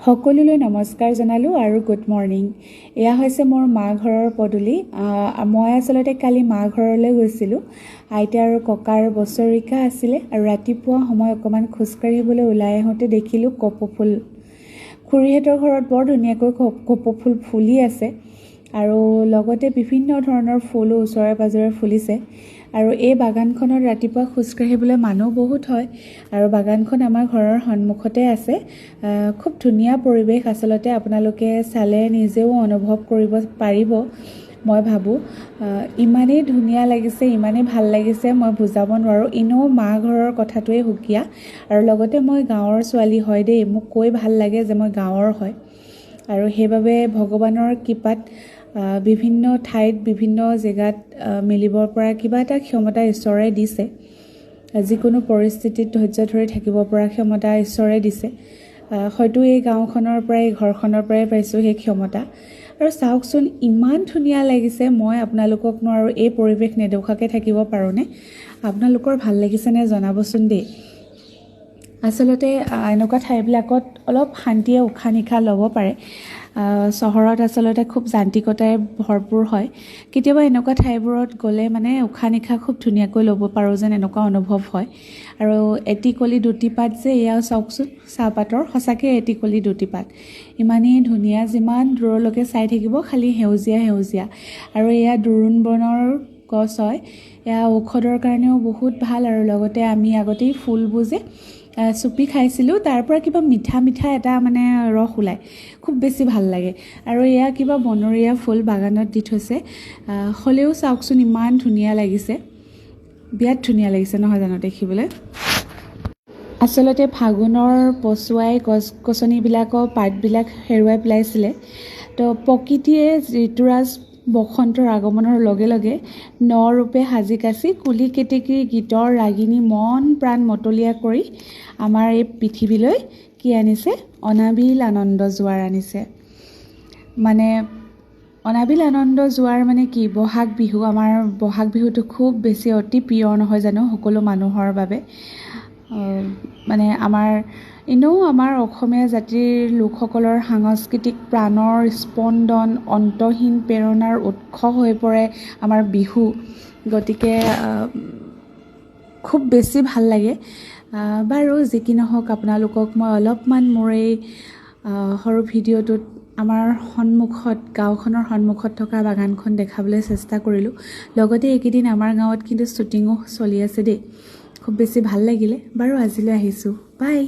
সকলোলৈ নমস্কাৰ জনালোঁ আৰু গুড মৰ্ণিং। এয়া হৈছে মোৰ মা ঘৰৰ পদূলি। মই আচলতে কালি মা ঘৰলৈ গৈছিলোঁ। আইতা আৰু ককাৰ বছৰিকা আছিলে আৰু ৰাতিপুৱা সময় অকণমান খোজকাঢ়িবলৈ ওলাই আহোঁতে দেখিলোঁ কপৌফুল। খুৰীহঁতৰ ঘৰত বৰ ধুনীয়াকৈ কপৌফুল ফুলি আছে আৰু লগতে বিভিন্ন ধৰণৰ ফুলো ওচৰে পাজৰে ফুলিছে। আৰু এই বাগানখনত ৰাতিপুৱা খোজকাঢ়িবলৈ মানুহ বহুত হয় আৰু বাগানখন আমাৰ ঘৰৰ সন্মুখতে আছে। খুব ধুনীয়া পৰিৱেশ, আচলতে আপোনালোকে চালে নিজেও অনুভৱ কৰিব পাৰিব মই ভাবোঁ। ইমানেই ধুনীয়া লাগিছে, ইমানেই ভাল লাগিছে, মই বুজাব নোৱাৰোঁ। এনেও মা ঘৰৰ কথাটোৱে সুকীয়া আৰু লগতে মই গাঁৱৰ ছোৱালী হয় দেই, মোক কৈ ভাল লাগে যে মই গাঁৱৰ হয় আৰু সেইবাবে ভগৱানৰ কৃপাত বিভিন্ন ঠাইত বিভিন্ন জেগাত মিলিবৰ পৰা কিবা এটা ক্ষমতা ঈশ্বৰে দিছে। যিকোনো পৰিস্থিতিত ধৈৰ্য ধৰি থাকিব পৰা ক্ষমতা ঈশ্বৰে দিছে। হয়তো এই গাঁওখনৰ পৰাই, ঘৰখনৰ পৰাই পাইছোঁ সেই ক্ষমতা। আৰু চাওকচোন ইমান ধুনীয়া লাগিছে, মই আপোনালোকক নোৱাৰোঁ এই পৰিৱেশ নেদেখাকৈ থাকিব পাৰোঁনে? আপোনালোকৰ ভাল লাগিছেনে জনাবচোন দেই। আচলতে এনেকুৱা ঠাইবিলাকত অলপ শান্তিয়ে উশাহ নিশাহ ল'ব পাৰে। চহৰত আচলতে খুব যান্ত্ৰিকতাৰে ভৰপূৰ হয়। কেতিয়াবা এনেকুৱা ঠাইবোৰত গ'লে মানে উশাহ নিশাহ খুব ধুনীয়াকৈ ল'ব পাৰোঁ যেন এনেকুৱা অনুভৱ হয়। আৰু এটি কলি দুটি পাত যে, এয়া চাওকচোন চাহপাতৰ, সঁচাকৈ এটি কলি দুটি পাত। ইমানেই ধুনীয়া, যিমান দূৰলৈকে চাই থাকিব খালি সেউজীয়া সেউজীয়া। আৰু এয়া দোৰোণ বনৰ গছ হয়, এয়া ঔষধৰ কাৰণেও বহুত ভাল। আৰু লগতে আমি আগতেই ফুলবোৰ যে চুপি খাইছিলোঁ, তাৰ পৰা কিবা মিঠা মিঠা এটা মানে ৰস ওলায়, খুব বেছি ভাল লাগে। আৰু এয়া কিবা বনৰীয়া ফুল বাগানত দি থৈছে, হ'লেও চাওকচোন ইমান ধুনীয়া লাগিছে, বিৰাট ধুনীয়া লাগিছে নহয় জানো দেখিবলৈ। আচলতে ফাগুনৰ পচুৱাই গছ গছনিবিলাকৰ পাতবিলাক হেৰুৱাই পেলাইছিলে। তো প্ৰকৃতিয়ে ঋতুৰাজ বসন্তৰ আগমনৰ লগে লগে নৰূপে সাজি কাচি কুলি কেতেকীৰ গীতৰ ৰাগিনী মন প্ৰাণ মতলীয়া কৰি আমাৰ এই পৃথিৱীলৈ কি আনিছে? অনাবিল আনন্দ জোৱাৰ আনিছে। মানে অনাবিল আনন্দ জোৱাৰ মানে কি? বহাগ বিহু। আমাৰ বহাগ বিহুটো খুব বেছি অতি প্ৰিয় নহয় জানো সকলো মানুহৰ বাবে। মানে এনেও আমাৰ অসমীয়া জাতিৰ লোকসকলৰ সাংস্কৃতিক প্ৰাণৰ স্পন্দন, অন্তহীন প্ৰেৰণাৰ উৎস হৈ পৰে আমাৰ বিহু। গতিকে খুব বেছি ভাল লাগে। বাৰু যি কি নহওক, আপোনালোকক মই অলপমান মোৰ এই সৰু ভিডিঅ'টোত আমাৰ সন্মুখত, গাঁওখনৰ সন্মুখত থকা বাগানখন দেখাবলৈ চেষ্টা কৰিলোঁ। লগতে এইকেইদিন আমাৰ গাঁৱত কিন্তু শ্বুটিঙো চলি আছে দেই। খুব বেছি ভাল লাগিলে। বাৰু আজিলৈ আহিছোঁ, বাই।